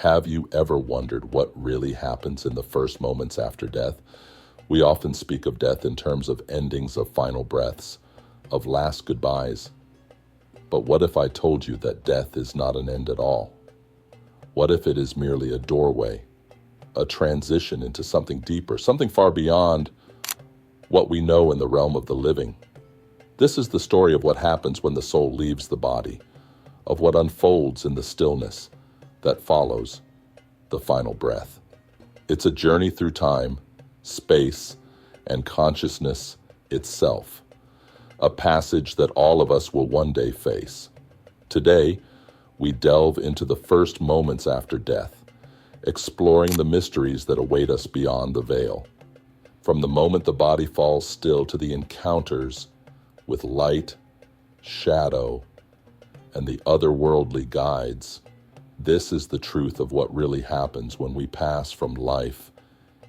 Have you ever wondered what really happens in the first moments after death? We often speak of death in terms of endings of final breaths, of last goodbyes. But what if I told you that death is not an end at all? What if it is merely a doorway, a transition into something deeper, something far beyond what we know in the realm of the living? This is the story of what happens when the soul leaves the body, of what unfolds in the stillness that follows the final breath. It's a journey through time, space, and consciousness itself, a passage that all of us will one day face. Today, we delve into the first moments after death, exploring the mysteries that await us beyond the veil. From the moment the body falls still to the encounters with light, shadow, and the otherworldly guides, this is the truth of what really happens when we pass from life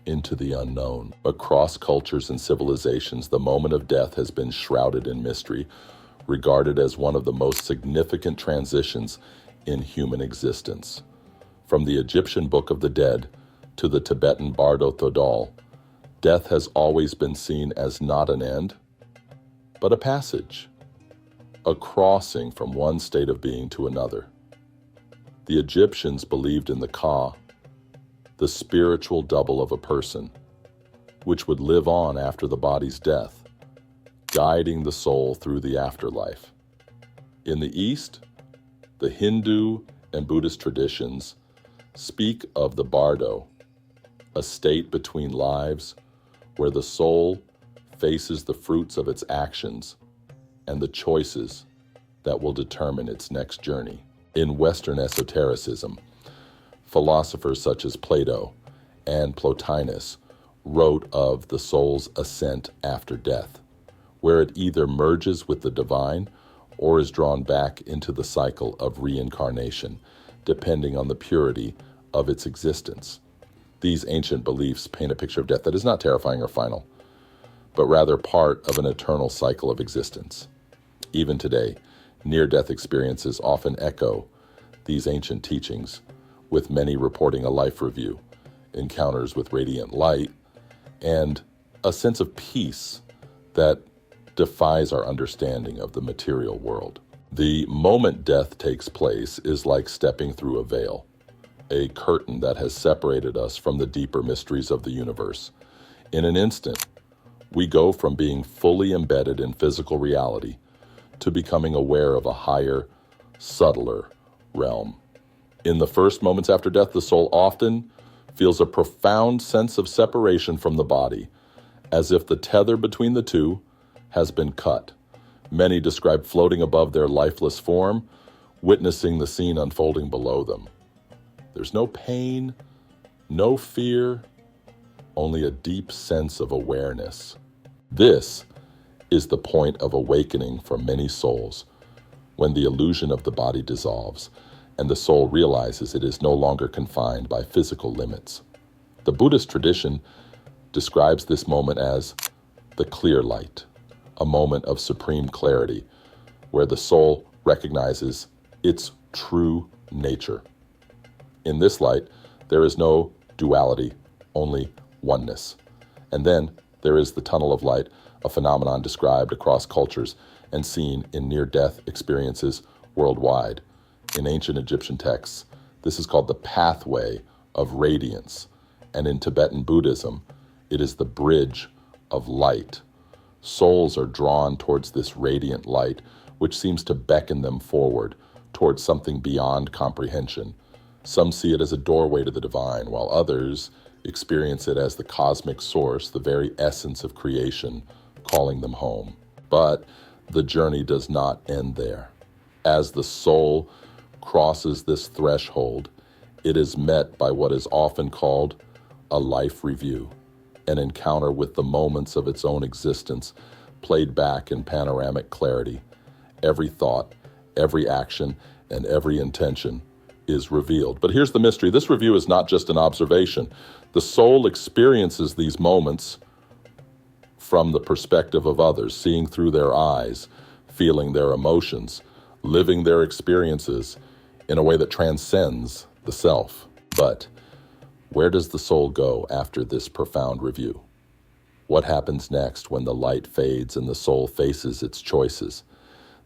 into the unknown. Across cultures and civilizations, the moment of death has been shrouded in mystery, regarded as one of the most significant transitions in human existence. From the Egyptian Book of the Dead to the Tibetan Bardo Thodol, death has always been seen as not an end, but a passage, a crossing from one state of being to another. The Egyptians believed in the Ka, the spiritual double of a person, which would live on after the body's death, guiding the soul through the afterlife. In the East, the Hindu and Buddhist traditions speak of the bardo, a state between lives where the soul faces the fruits of its actions and the choices that will determine its next journey. In Western esotericism, philosophers such as Plato and Plotinus wrote of the soul's ascent after death, where it either merges with the divine or is drawn back into the cycle of reincarnation, depending on the purity of its existence. These ancient beliefs paint a picture of death that is not terrifying or final, but rather part of an eternal cycle of existence. Even today, near-death experiences often echo these ancient teachings, with many reporting a life review, encounters with radiant light, and a sense of peace that defies our understanding of the material world. The moment death takes place is like stepping through a veil, a curtain that has separated us from the deeper mysteries of the universe. In an instant, we go from being fully embedded in physical reality to becoming aware of a higher, subtler realm. In the first moments after death, the soul often feels a profound sense of separation from the body, as if the tether between the two has been cut. Many describe floating above their lifeless form, witnessing the scene unfolding below them. There's no pain, no fear, only a deep sense of awareness. This is the point of awakening for many souls, when the illusion of the body dissolves and the soul realizes it is no longer confined by physical limits. The Buddhist tradition describes this moment as the clear light, a moment of supreme clarity, where the soul recognizes its true nature. In this light, there is no duality, only oneness. And then there is the tunnel of light, a phenomenon described across cultures and seen in near-death experiences worldwide. In ancient Egyptian texts, this is called the pathway of radiance, and in Tibetan Buddhism, it is the bridge of light. Souls are drawn towards this radiant light, which seems to beckon them forward towards something beyond comprehension. Some see it as a doorway to the divine, while others experience it as the cosmic source, the very essence of creation, calling them home. But the journey does not end there. As the soul crosses this threshold, it is met by what is often called a life review, an encounter with the moments of its own existence played back in panoramic clarity. Every thought, every action, and every intention is revealed. But here's the mystery. This review is not just an observation. The soul experiences these moments from the perspective of others, seeing through their eyes, feeling their emotions, living their experiences in a way that transcends the self. But where does the soul go after this profound review? What happens next when the light fades and the soul faces its choices?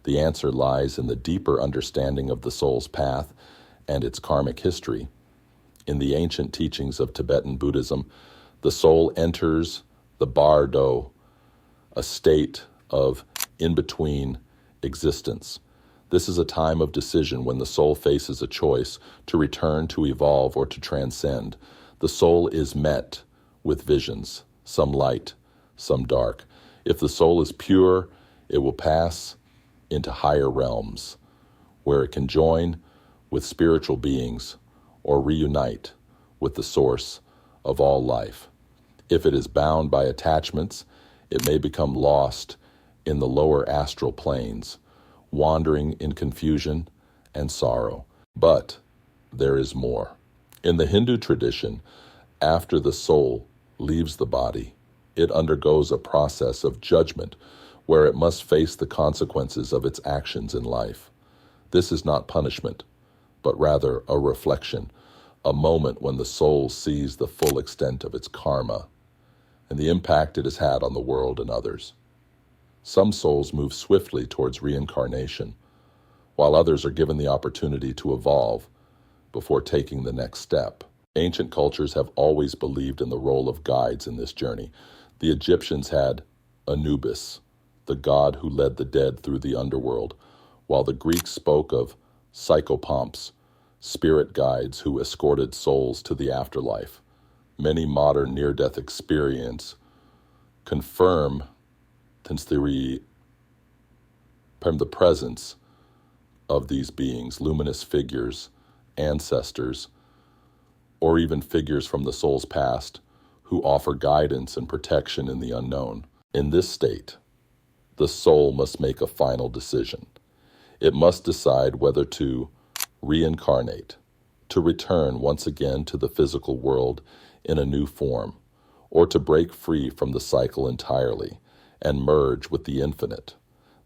The answer lies in the deeper understanding of the soul's path and its karmic history. In the ancient teachings of Tibetan Buddhism, the soul enters the bardo, a state of in-between existence. This is a time of decision when the soul faces a choice to return, to evolve, or to transcend. The soul is met with visions, some light, some dark. If the soul is pure, it will pass into higher realms, where it can join with spiritual beings or reunite with the source of all life. If it is bound by attachments, it may become lost in the lower astral planes, wandering in confusion and sorrow. But there is more. In the Hindu tradition, after the soul leaves the body, it undergoes a process of judgment where it must face the consequences of its actions in life. This is not punishment, but rather a reflection, a moment when the soul sees the full extent of its karma and the impact it has had on the world and others. Some souls move swiftly towards reincarnation, while others are given the opportunity to evolve before taking the next step. Ancient cultures have always believed in the role of guides in this journey. The Egyptians had Anubis, the god who led the dead through the underworld, while the Greeks spoke of psychopomps, spirit guides who escorted souls to the afterlife. Many modern near-death experiences confirm the presence of these beings, luminous figures, ancestors, or even figures from the soul's past who offer guidance and protection in the unknown. In this state, the soul must make a final decision. It must decide whether to reincarnate, to return once again to the physical world in a new form, or to break free from the cycle entirely and merge with the infinite.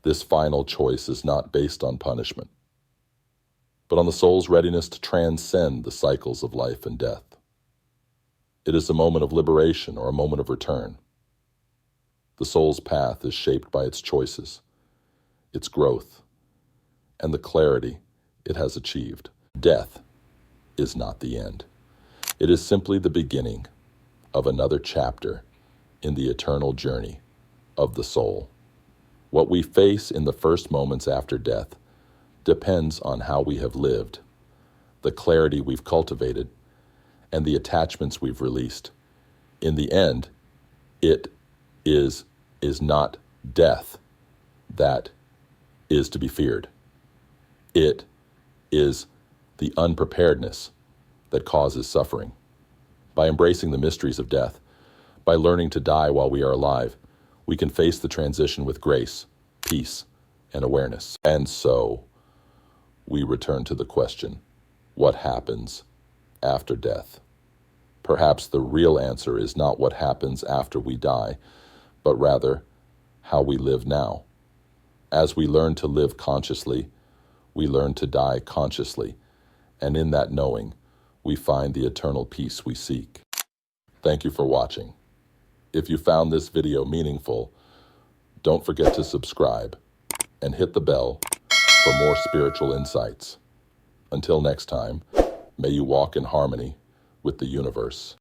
This final choice is not based on punishment, but on the soul's readiness to transcend the cycles of life and death. It is a moment of liberation or a moment of return. The soul's path is shaped by its choices, its growth, and the clarity it has achieved. Death is not the end. It is simply the beginning of another chapter in the eternal journey of the soul. What we face in the first moments after death depends on how we have lived, the clarity we've cultivated, and the attachments we've released. In the end, it is not death that is to be feared. It is the unpreparedness that causes suffering. By embracing the mysteries of death, by learning to die while we are alive, we can face the transition with grace, peace, and awareness. And so, we return to the question, what happens after death? Perhaps the real answer is not what happens after we die, but rather how we live now. As we learn to live consciously, we learn to die consciously, and in that knowing, we find the eternal peace we seek. Thank you for watching. If you found this video meaningful, don't forget to subscribe and hit the bell for more spiritual insights. Until next time, may you walk in harmony with the universe.